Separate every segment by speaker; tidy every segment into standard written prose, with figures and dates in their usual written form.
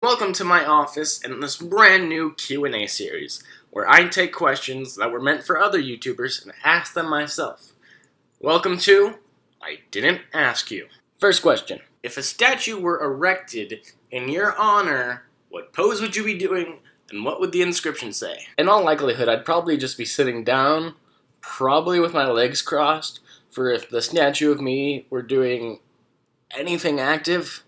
Speaker 1: Welcome to my office in this brand new Q&A series, where I take questions that were meant for other YouTubers and ask them myself. Welcome to I Didn't Ask You. First question. If a statue were erected in your honor, what pose would you be doing, and what would the inscription say? In all likelihood, I'd probably just be sitting down, probably with my legs crossed, for if the statue of me were doing anything active,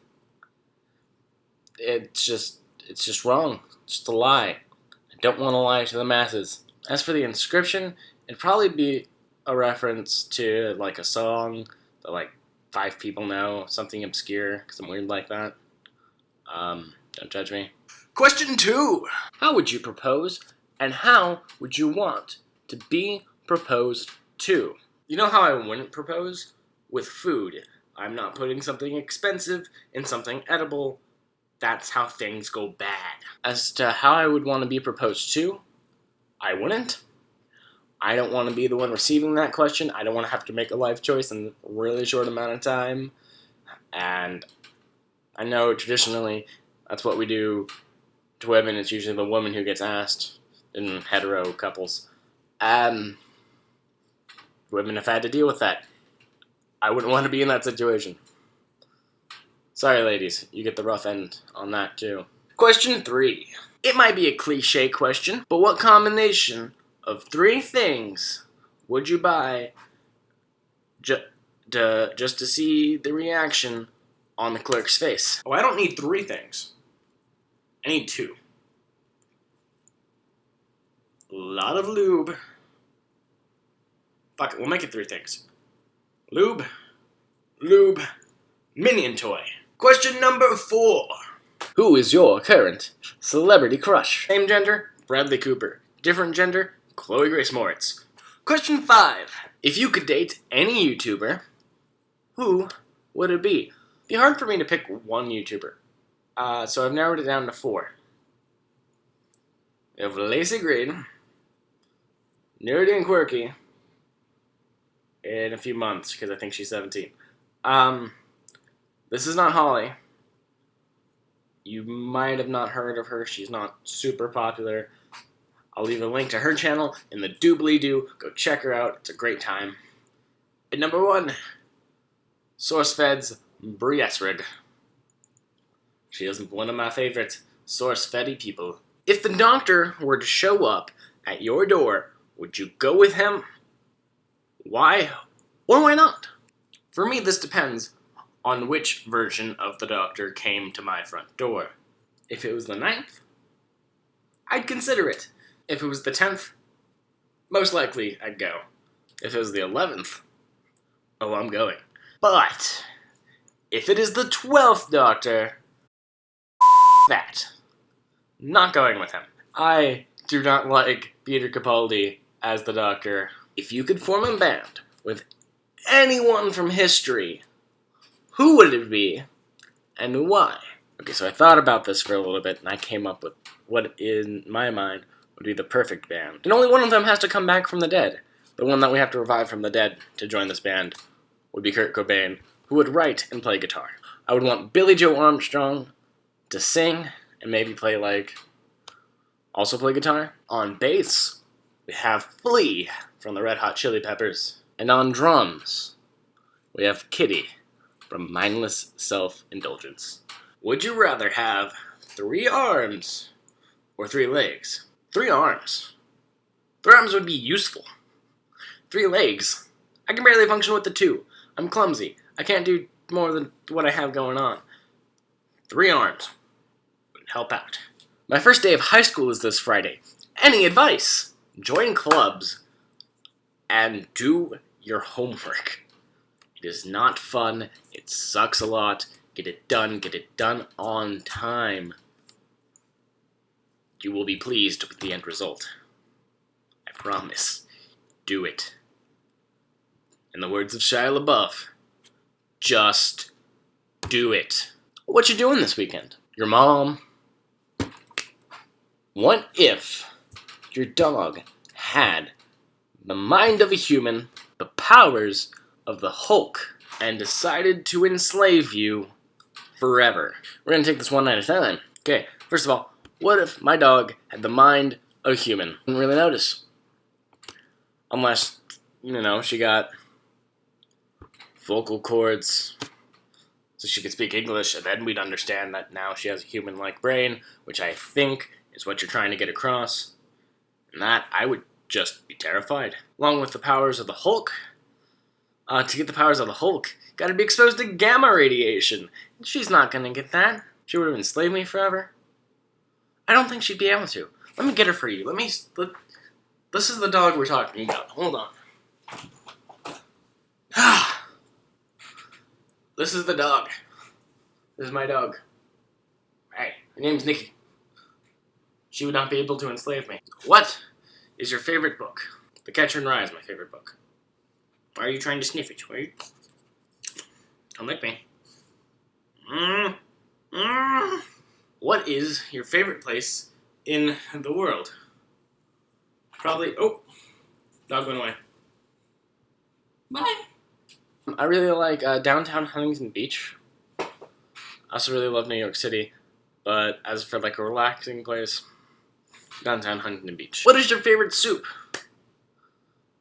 Speaker 1: it's just wrong. It's just a lie. I don't want to lie to the masses. As for the inscription, it'd probably be a reference to like a song that like 5 people know, something obscure, because I'm weird like that. Don't judge me. Question 2. How would you propose, and how would you want to be proposed to? You know how I wouldn't propose? With food. I'm not putting something expensive in something edible. That's how things go bad. As to how I would want to be proposed to, I wouldn't. I don't want to be the one receiving that question. I don't want to have to make a life choice in a really short amount of time. And I know traditionally that's what we do to women. It's usually the woman who gets asked in hetero couples. Women have had to deal with that. I wouldn't want to be in that situation. Sorry, ladies, you get the rough end on that, too. Question 3. It might be a cliche question, but what combination of 3 things would you buy just to see the reaction on the clerk's face? Oh, I don't need 3 things. I need 2. A lot of lube. Fuck it, we'll make it 3 things. Lube, minion toy. Question number 4. Who is your current celebrity crush? Same gender, Bradley Cooper. Different gender, Chloe Grace Moritz. Question 5. If you could date any YouTuber, who would it be? It'd be hard for me to pick one YouTuber. So I've narrowed it down to 4. We have Lacey Green, Nerdy and Quirky, in a few months, because I think she's 17. This is not Holly. You might have not heard of her. She's not super popular. I'll leave a link to her channel in the doobly-doo. Go check her out. It's a great time. And number 1, SourceFed's Brie Esrig. She is one of my favorite SourceFed people. If the doctor were to show up at your door, would you go with him? Why or why not? For me, this depends on which version of the doctor came to my front door. If it was the 9th, I'd consider it. If it was the 10th, most likely I'd go. If it was the 11th, oh, I'm going. But if it is the 12th doctor, that. Not going with him. I do not like Peter Capaldi as the doctor. If you could form a band with anyone from history, who would it be, and why? Okay, so I thought about this for a little bit, and I came up with what, in my mind, would be the perfect band. And only one of them has to come back from the dead. The one that we have to revive from the dead to join this band would be Kurt Cobain, who would write and play guitar. I would want Billy Joe Armstrong to sing, and maybe also play guitar. On bass, we have Flea from the Red Hot Chili Peppers. And on drums, we have Kitty from Mindless Self-Indulgence. Would you rather have 3 arms or 3 legs? 3 arms. 3 arms would be useful. 3 legs. I can barely function with the 2. I'm clumsy. I can't do more than what I have going on. 3 arms would help out. My first day of high school is this Friday. Any advice? Join clubs and do your homework. It is not fun. It sucks a lot. Get it done on time. You will be pleased with the end result. I promise. Do it. In the words of Shia LaBeouf, just do it. What you doing this weekend? Your mom? What if your dog had the mind of a human, the powers of the Hulk, and decided to enslave you forever? We're going to take this one night at a time. Okay, first of all, what if my dog had the mind of a human? Wouldn't really notice. Unless, she got vocal cords so she could speak English, and then we'd understand that now she has a human-like brain, which I think is what you're trying to get across. And that, I would just be terrified. Along with the powers of the Hulk. To get the powers of the Hulk, gotta be exposed to gamma radiation. She's not gonna get that. She would have enslaved me forever. I don't think she'd be able to. Let me get her for you. This is the dog we're talking about. Hold on. This is the dog. This is my dog. Hey, her name's Nikki. She would not be able to enslave me. What is your favorite book? The Catcher in Rye is my favorite book. Why are you trying to sniff it? Don't lick me. What is your favorite place in the world? Probably... Oh! Dog went away. Bye! I really like downtown Huntington Beach. I also really love New York City. But as for like a relaxing place, downtown Huntington Beach. What is your favorite soup?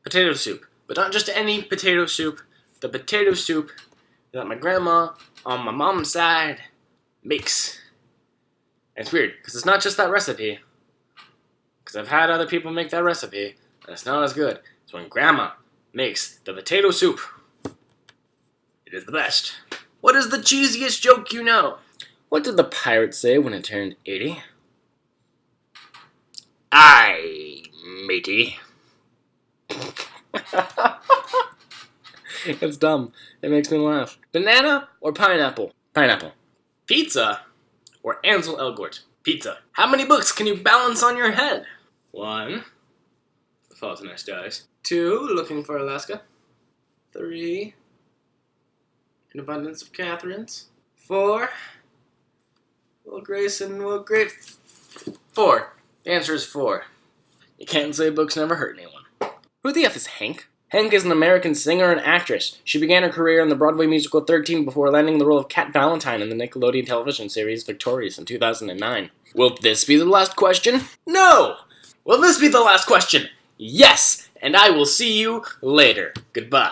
Speaker 1: Potato soup. But not just any potato soup. The potato soup that my grandma on my mom's side makes. And it's weird, because it's not just that recipe. Because I've had other people make that recipe, and it's not as good. So when grandma makes the potato soup, it is the best. What is the cheesiest joke you know? What did the pirate say when it turned 80? Aye, matey. It's dumb. It makes me laugh. Banana or pineapple? Pineapple. Pizza or Ansel Elgort? Pizza. How many books can you balance on your head? 1. The Fault in Our Stars. 2. Looking for Alaska. 3. An Abundance of Catherines. 4. Will Grace and Will Grace. 4. The answer is 4. You can't say books never hurt anyone. Who the F is Hank? Hank is an American singer and actress. She began her career in the Broadway musical 13 before landing the role of Cat Valentine in the Nickelodeon television series Victorious in 2009. Will this be the last question? No! Will this be the last question? Yes! And I will see you later. Goodbye.